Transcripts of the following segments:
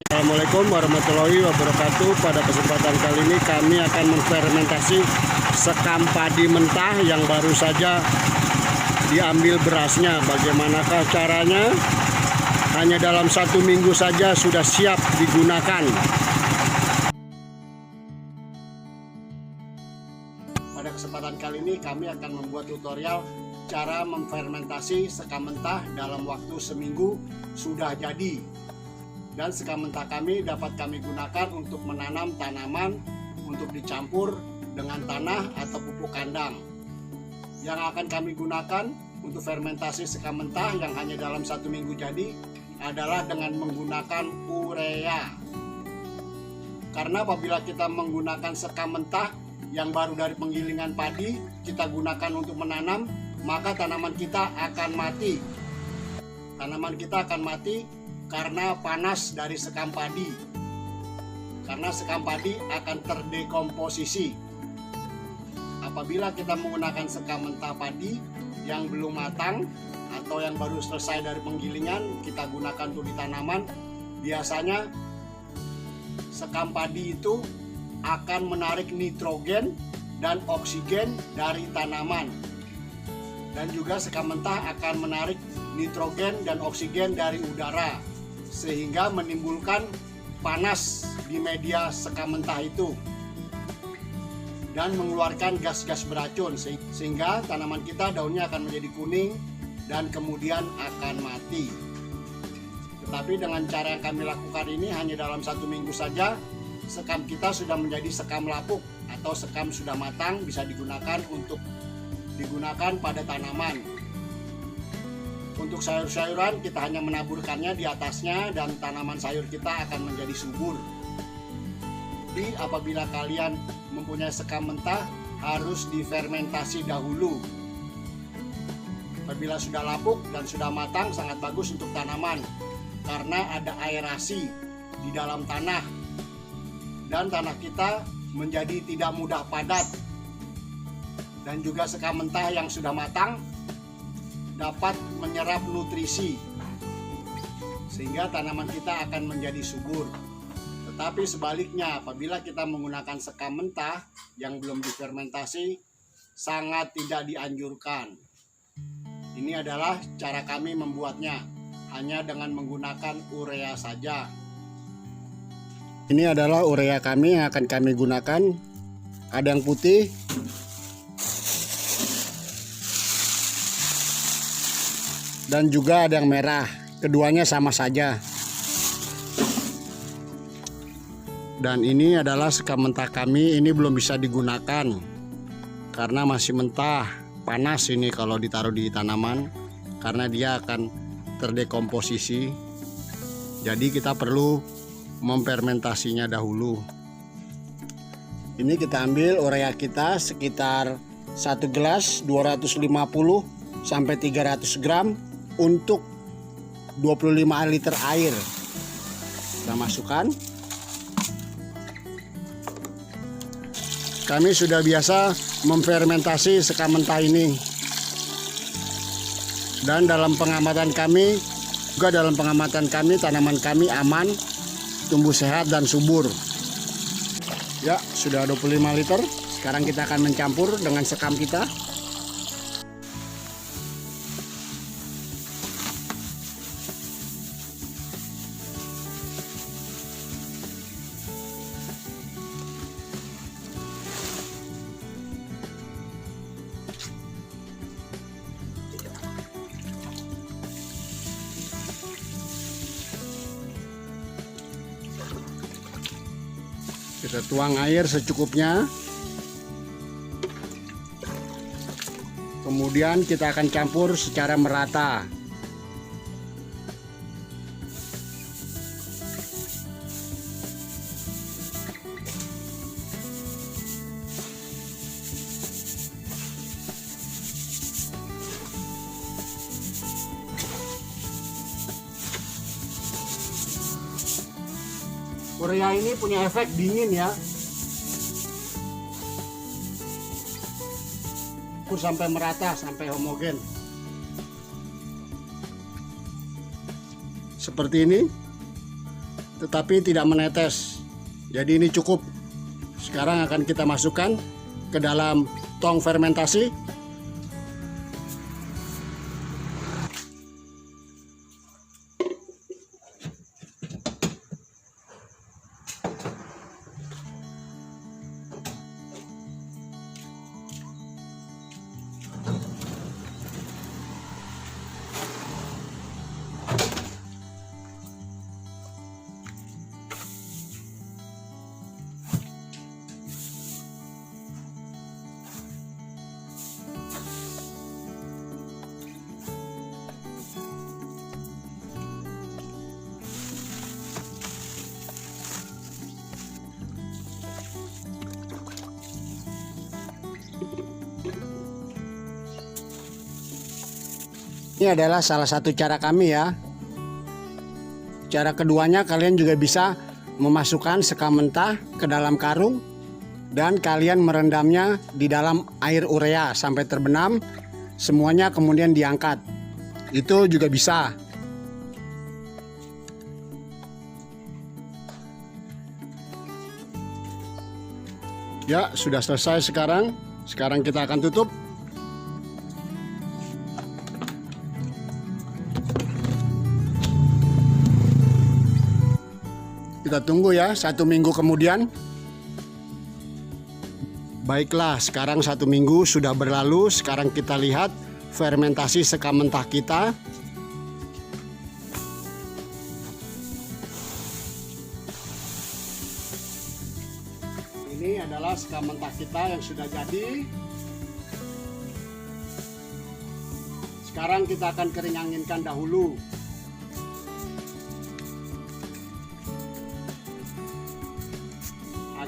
Assalamualaikum warahmatullahi wabarakatuh. Pada kesempatan kali ini kami akan memfermentasi sekam padi mentah yang baru saja diambil berasnya. Bagaimanakah caranya? Hanya dalam 1 minggu saja sudah siap digunakan. Pada kesempatan kali ini kami akan membuat tutorial cara memfermentasi sekam mentah dalam waktu seminggu sudah jadi. Dan sekam mentah kami dapat kami gunakan untuk menanam tanaman untuk dicampur dengan tanah atau pupuk kandang. Yang akan kami gunakan untuk fermentasi sekam mentah yang hanya dalam 1 minggu jadi adalah dengan menggunakan urea. Karena apabila kita menggunakan sekam mentah yang baru dari penggilingan padi kita gunakan untuk menanam, maka tanaman kita akan mati. Tanaman kita akan mati karena panas dari sekam padi. Karena sekam padi akan terdekomposisi. Apabila kita menggunakan sekam mentah padi yang belum matang atau yang baru selesai dari penggilingan kita gunakan untuk di tanaman, biasanya sekam padi itu akan menarik nitrogen dan oksigen dari tanaman. Dan juga sekam mentah akan menarik nitrogen dan oksigen dari udara, sehingga menimbulkan panas di media sekam mentah itu dan mengeluarkan gas-gas beracun, sehingga tanaman kita daunnya akan menjadi kuning dan kemudian akan mati. Tetapi dengan cara yang kami lakukan ini hanya dalam 1 minggu saja sekam kita sudah menjadi sekam lapuk atau sekam sudah matang, bisa digunakan pada tanaman. Untuk sayur-sayuran kita hanya menaburkannya di atasnya dan tanaman sayur kita akan menjadi subur. Jadi apabila kalian mempunyai sekam mentah harus difermentasi dahulu. Apabila sudah lapuk dan sudah matang sangat bagus untuk tanaman karena ada aerasi di dalam tanah dan tanah kita menjadi tidak mudah padat. Dan juga sekam mentah yang sudah matang dapat menyerap nutrisi sehingga tanaman kita akan menjadi subur. Tetapi sebaliknya apabila kita menggunakan sekam mentah yang belum difermentasi sangat tidak dianjurkan. Ini adalah cara kami membuatnya hanya dengan menggunakan urea saja. Ini adalah urea kami yang akan kami gunakan. Ada yang putih, dan juga ada yang merah, keduanya sama saja. Dan ini adalah sekam mentah kami, ini belum bisa digunakan karena masih mentah, panas ini kalau ditaruh di tanaman karena dia akan terdekomposisi. Jadi kita perlu memfermentasinya dahulu. Ini kita ambil urea kita sekitar 1 gelas 250 sampai 300 gram untuk 25 liter air. Kita masukkan. Kami sudah biasa memfermentasi sekam mentah ini. Dan dalam pengamatan kami, tanaman kami aman, tumbuh sehat dan subur. Ya, sudah 25 liter. Sekarang kita akan mencampur dengan sekam kita. Kita tuang air secukupnya. Kemudian kita akan campur secara merata. Urea ini punya efek dingin ya. Sampai merata, sampai homogen. Seperti ini. tetapi tidak menetes. Jadi ini cukup. Sekarang akan kita masukkan ke dalam tong fermentasi. Ini adalah salah satu cara kami ya. Cara keduanya, kalian juga bisa memasukkan sekam mentah ke dalam karung dan kalian merendamnya di dalam air urea sampai terbenam, semuanya kemudian diangkat. Itu juga bisa. Ya, sudah selesai sekarang. Sekarang kita akan tutup. Kita tunggu ya 1 minggu kemudian. Baiklah, sekarang 1 minggu sudah berlalu. Sekarang kita lihat fermentasi sekam mentah kita. Ini adalah sekam mentah kita yang sudah jadi. Sekarang kita akan kering anginkan dahulu.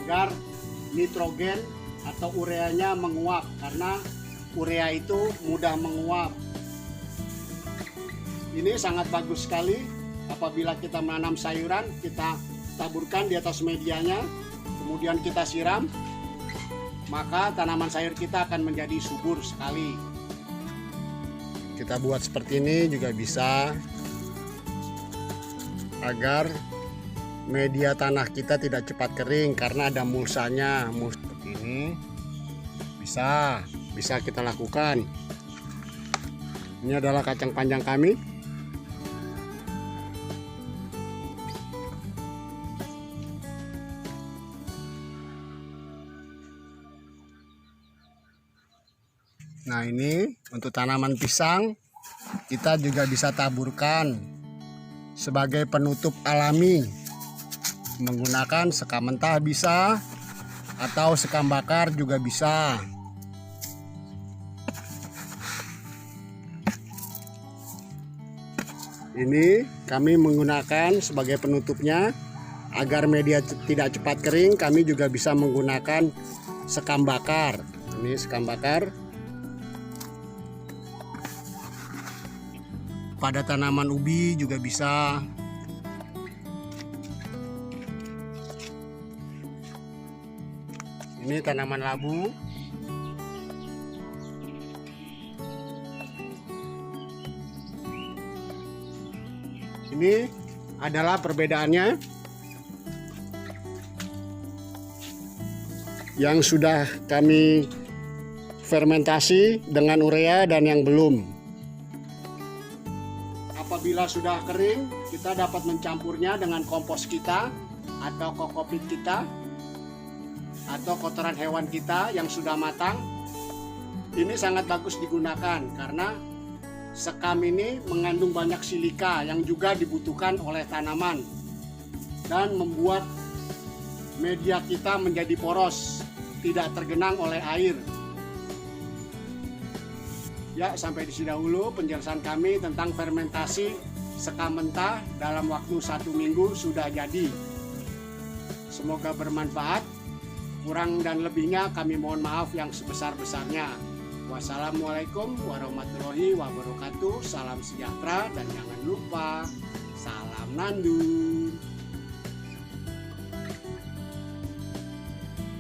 Agar nitrogen atau ureanya menguap, karena urea itu mudah menguap. Ini sangat bagus sekali apabila kita menanam sayuran, kita taburkan di atas medianya, kemudian kita siram, maka tanaman sayur kita akan menjadi subur sekali. Kita buat seperti ini juga bisa agar media tanah kita tidak cepat kering karena ada mulsanya. Seperti ini bisa kita lakukan. Ini adalah kacang panjang kami. Nah, ini untuk tanaman pisang kita juga bisa taburkan sebagai penutup alami. Menggunakan sekam mentah bisa, atau sekam bakar juga bisa. Ini kami menggunakan sebagai penutupnya agar media tidak cepat kering. Kami juga bisa menggunakan sekam bakar. Ini sekam bakar. Pada tanaman ubi juga bisa. Ini tanaman labu. Ini adalah perbedaannya. Yang sudah kami fermentasi dengan urea dan yang belum. Apabila sudah kering, kita dapat mencampurnya dengan kompos kita atau kokopit kita, atau kotoran hewan kita yang sudah matang. Ini sangat bagus digunakan karena sekam ini mengandung banyak silika yang juga dibutuhkan oleh tanaman dan membuat media kita menjadi poros, tidak tergenang oleh air. Ya, sampai di sini dahulu penjelasan kami tentang fermentasi sekam mentah dalam waktu 1 minggu sudah jadi. Semoga bermanfaat. Kurang dan lebihnya kami mohon maaf yang sebesar-besarnya. Wassalamualaikum warahmatullahi wabarakatuh. Salam sejahtera dan jangan lupa salam nandur.